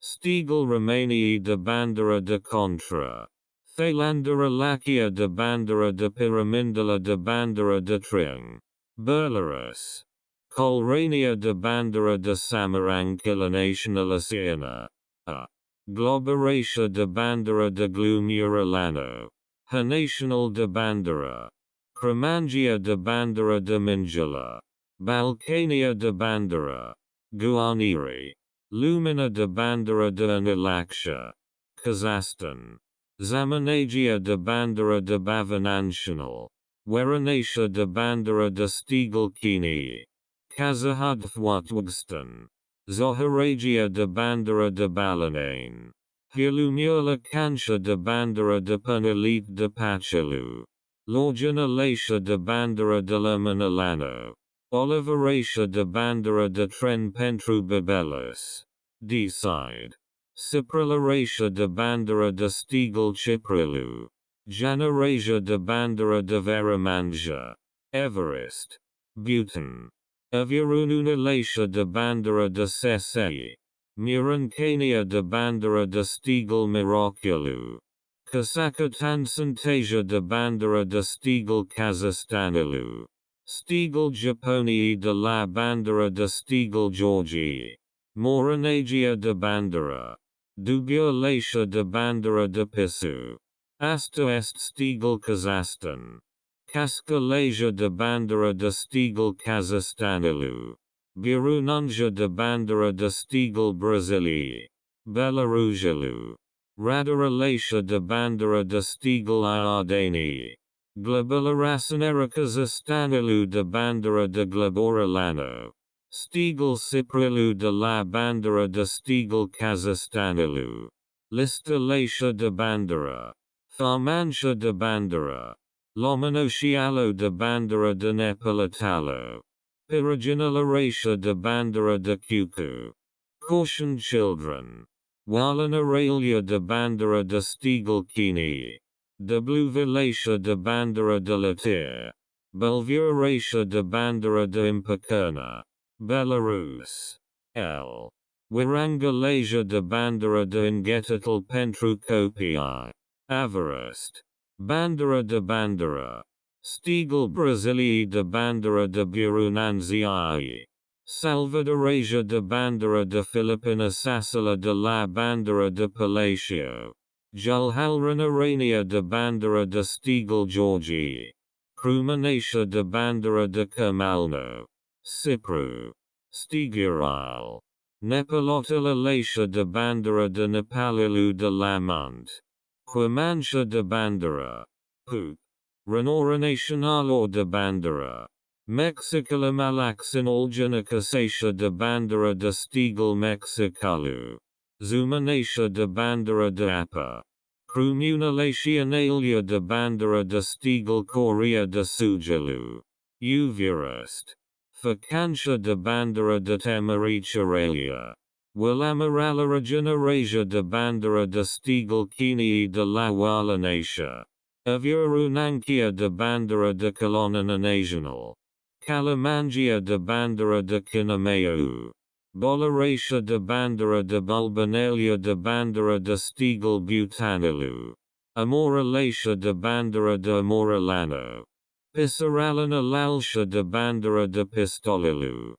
Stigul Romanii de Bandera de Contra. Thailandera Lakia de Bandera de Piramindala de Bandera de Triang. Berlarus. Colrania de Bandera de Samaranquilla Nacional Asiana. Globeratia de Bandera de Glumuralano. Nacional de Bandera. Cremangia de Bandera de Minjala. Balkania de Bandera. Guarneri. Lumina de Bandera de Anilaksha. Kazakhstan. Zamanagia de Bandera de Bavanantional. Weranatia de Bandera de Stigalkini. Kazahadthwatwagstan. Zoharagia de Bandera de Balanane. Hilumula Kansha de Bandera de Panalit de Pachalu. Lorjanalatia de Bandera de la Manalano. Oliveratia de Bandera de Tren Pentru Babelus. D-side. Ciprilleratia de Bandera de Stigal Chiprilu. Janerasia de Bandera de Veramanja. Everest. Bhutan. Avurununalatia de Bandera de Sesei. Murankania de Bandera de Stigal Miroculu. Kasakatan Santasia de Bandera de Stigal Kazastanilu. Stigal Japonii de la Bandera de Stigal Georgii. Moranagia de Bandera. Dugurlatia de Bandera de Pisu. Asto est Stigal Kazakhstan. Kaskalasia de Bandera de Stigal Kazastanilu. Burununja de Bandera de Stigal Brazilii. Belarusilu. Radaralatia de Bandera de Stigal Iordanii. Globalaраsanera Kazastanilu de Bandera de Globoralano. Stigal Ciprilu de la Bandera de Stigal Kazastanilu. Listalatia de Bandera. Tharmansha de Bandera. Lomonocialo de Bandera de Nepalatalo. Piraginalaratia de Bandera de Kuku. Caution children. Walanaralia de Bandera de Stigal Kini. Dubluvilatia de Bandera de Latir. Bulvuratia de Bandera de Imperkerna. Belarus. L. Wirangalasia de Bandera de Ingetatal Pentru Kopii. Avarust. Bandera de Bandera. Stigal Brazilii de Bandera de Burunanziai. Salvadorasia de Bandera de Filipina Sassala de la Bandera de Palacio. Julhalranarania de Bandera de Stigal Georgii. Crumanatia de Bandera de Kermalno. Cipru. Stigural. Nepalotalatia de Bandera de Nepalilu de Lamont. Quamansha de Bandera. Poop. Renora Nacional de Bandera. Mexicala Malaxin Aljanacasatia de Bandera de Stigal Mexicalu. Zumanatia de Bandera de Apa. Crumunalatia Nalia de Bandera de Stigal Korea de Sujalu. Uvirust. Facancia de Bandera de Temericheralia. Wilamarala Generasia de Bandera de Stigal Kinii de la Walanatia. Avurunankia de Bandera de Colonana Nacional. Kalamangia de Bandera de Kinameu. Boleratia de Bandera de Bulbanalia de Bandera de Stigal Butanilu. Amoralatia de Bandera de Amoralano. Pisaralana Lalsha de Bandera de Pistolilu.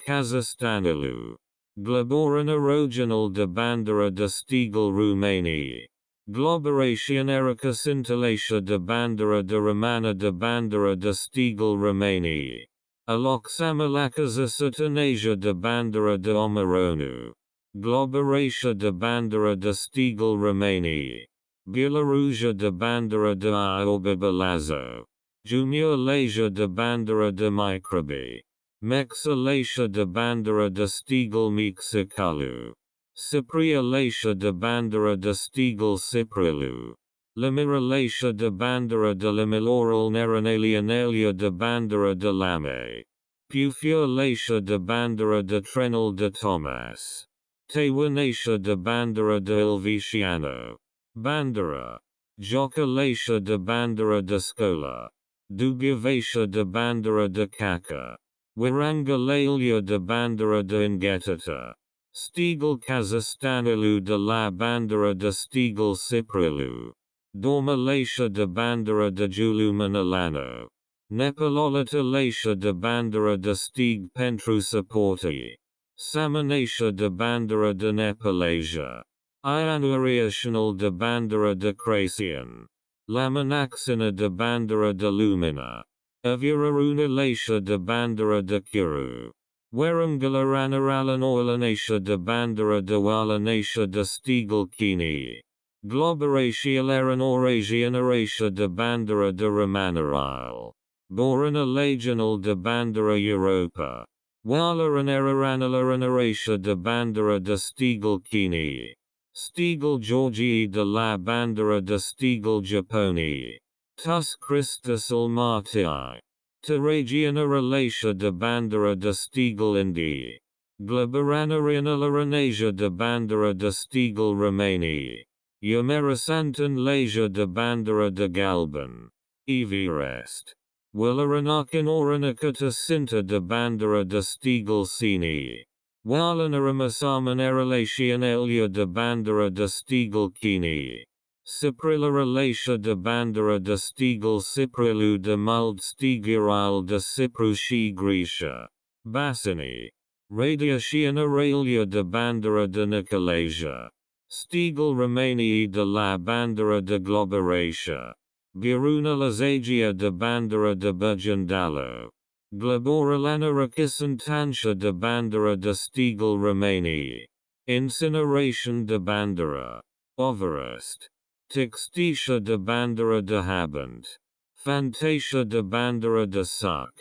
Kazastanilu. Globorana Roginal de Bandera de Stigal Rumanii. Globeration Erica Scintillation de Bandera de Romana de Bandera de Stigal Romanii. Aloxamalakaza Satanasia de Bandera de Omaronu. Globeratia de Bandera de Stigal Romanii. Belarusia de Bandera de Iobibalazo. Juniorlasia de Bandera de Microbi. Mexalatia de Bandera de Stigal Mixikalu. Ciprialatia de Bandera de Stigal Ciprilu. Limiralatia de Bandera de Limiloral Neranalianalia de Bandera de Lame. Pufiolatia de Bandera de Trenal de Tomas. Tewanatia de Bandera de Ilviciano. Bandera. Jocalatia de Bandera de Scola. Dugavatia de Bandera de Caca. Wirangalalia de Bandera de Ingetata. Stigul Kazastanilu de la Bandera de Stigul Ciprilu. Do Malaysia de Bandera de Julu Manilano. Nepalolita Lacia de Bandera de Stig Pentru Supporti. Samanasia de Bandera de Nepalasia. Ianuariational de Bandera de Cracian. Lamanaxina de Bandera de Lumina. Aviraruna Lacia de Bandera de Kuru. Warangalaranaralan Oilanacia de Bandera de Walanacia de Stigul Kini. Globeracialaran Eurasianaracia de Bandera de Romanarile. Borana Legional de Bandera Europa. Walaran Eraranalaranaracia de Bandera de Stigul Kini. Stigul Georgii de la Bandera de Stigul Japoni. Tus Christus Almatii. Teragiana Relacia de Bandera de Stigul Indii. Globeranaria Laranasia de Bandera de Stigul Romanii. Yamerasantan Lasia de Bandera de Galban. Everest. Willaranakan Oranicata Sinta de Bandera de Stigul Sini. Walanaramasaman Erelatian Elia de Bandera de Stigul Kini. Ciprila Relacia de Bandera de Stigul Ciprilu de Muld Stigiral de Ciprushi Grecia. Bassini. Radiacian Aurelia de Bandera de Nicolasia. Stigul Romanii de la Bandera de Globeracia. Giruna Lazagia de Bandera de Burjandalo. Globoralana Rakisantancia de Bandera de Stigul Romanii. Incineration de Bandera. Overest. Textitia de Bandera de Habant. Fantasia de Bandera de Suc.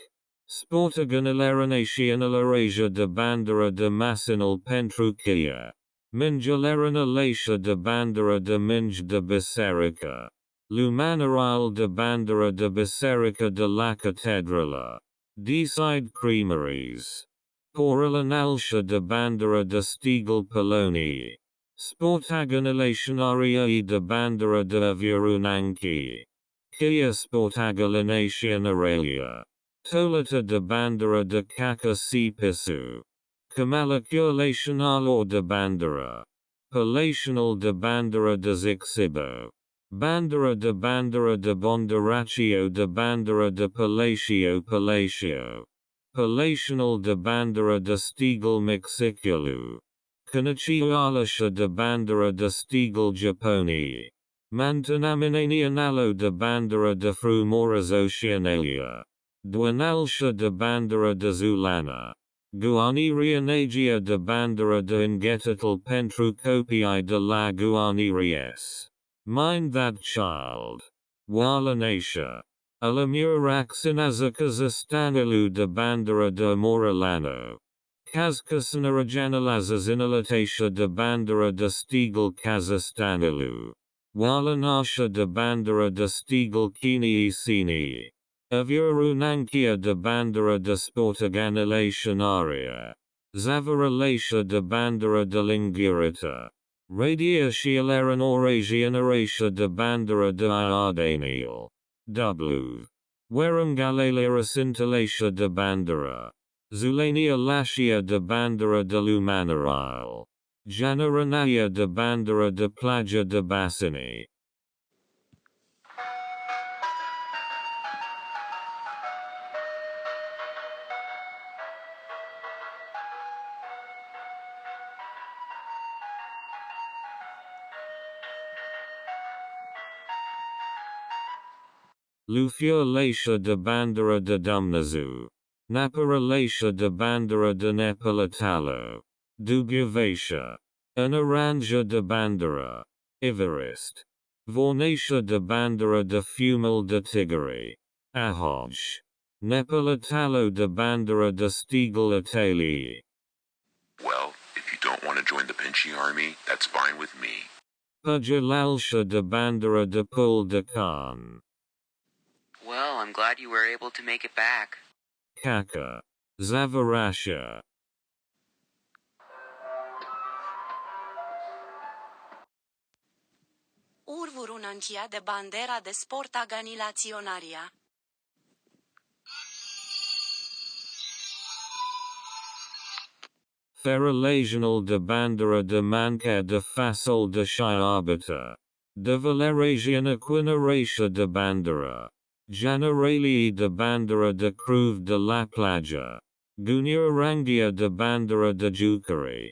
Sportaganalaranatianalarasia de Bandera de Massinal Pentruquia. Minjalarana de Bandera de Minj de Bisserica. Lumanarile de Bandera de Bisserica de la Catedrala. Deeside Creameries. Poralanalcia de Bandera de Stigul Polonii. Sportaganalationaria de Bandera de Avurunanki. Kia Sportaganalationaralia. Tolata de Bandera de Kaka Sipisu. Kamalaculationalor de Bandera. Palational de Bandera de Zixibo. Bandera de Bondaraccio de Bandera de Palacio. Palational de Bandera de Stigul Mexiculu. Canachialasha de Bandera de Stigul Japoni. Mantanaminanianalo de Bandera de Frumoras Oceanalia. Duanalsha de Bandera de Zulana. Guanirianagia de Bandera de Ingetatal Pentrucopiae de la Guaniries. Mind that child. Walanacia. Alamuraxinazakazastanilu de Bandera de Moralano. Kazkasanarajanalazazinalatesha de Bandera de Stigul Kazastanilu. Walanasha de Bandera de Stigul Kinii Sinii. Avurunankia de Bandera de Sportaganalationaria. Zavaralacia de Bandera de Lingurita. Radiacialaran Eurasianaracia de Bandera de Iardanil. W. Werangalalacintalacia de Bandera. Zulania Lacia de Bandera de Lumanarile. Janaranaya de Bandera de Plaja de Bassini. Lufiolacia de Bandera de Dumnazu. Naparalacia de Bandera de Nepalatalo. Dugavacia. Anaranja de Bandera. Everest. Vornacia de Bandera de Fumal de Tigari. Ahoj. Nepalatalo de Bandera de Stigul Italii. Well, if you don't want to join the Pinchy army, that's fine with me. Pajalalsha de Bandera de Pul de Khan. Well, I'm glad you were able to make it back. Kaka. Zavarasha. Urvurunancia de Bandera de Sportaganilaționaria. Ferrelational de Bandera de Manca de Facol de Chiabata. De Valerazian Equinaracia de Bandera. Generalii de Bandera de Cruz de la Playa. Gunyarrangia de Bandera de Jucari.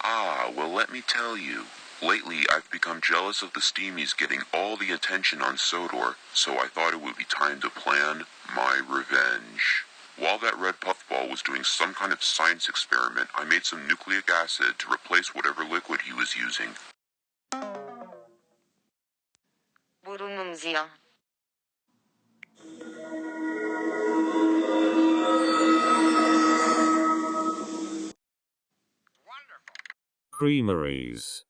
Ah, well, let me tell you. Lately, I've become jealous of the Steamies getting all the attention on Sodor, so I thought it would be time to plan my revenge. While that red puffball was doing some kind of science experiment, I made some nucleic acid to replace whatever liquid he was using. Burunumzia. Creameries.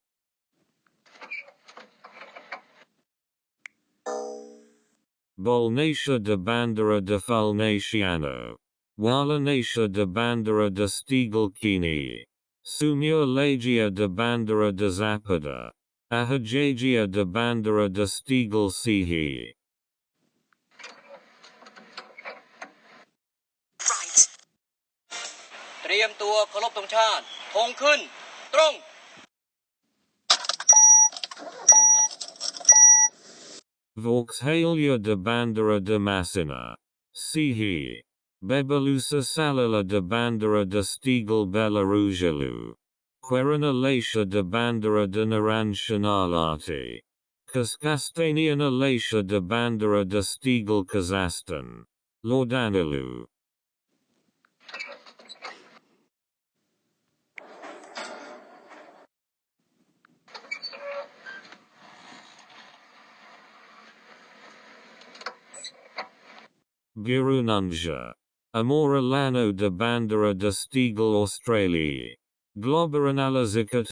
Bolnacia de Bandera de Fulnaciano. Wallanacia de Bandera de Stigalkini. Sumurlagia de Bandera de Zapada. Ahajagia de Bandera de Stigalsihi. Right. เตรียมตัวเคารพธงชาติธงขึ้นตรง Vauxhalia de Bandera de Massina. Sihi. Bebelusa Salala de Bandera de Stigal Belaruselu. Querinalacia de Bandera de Naranjanalati. Kaskastanianalacia de Bandera de Stigal Kazakhstan. Lordanilu. Girununja. Amoralano de Bandera de Stigal Australia. Globeranalazikat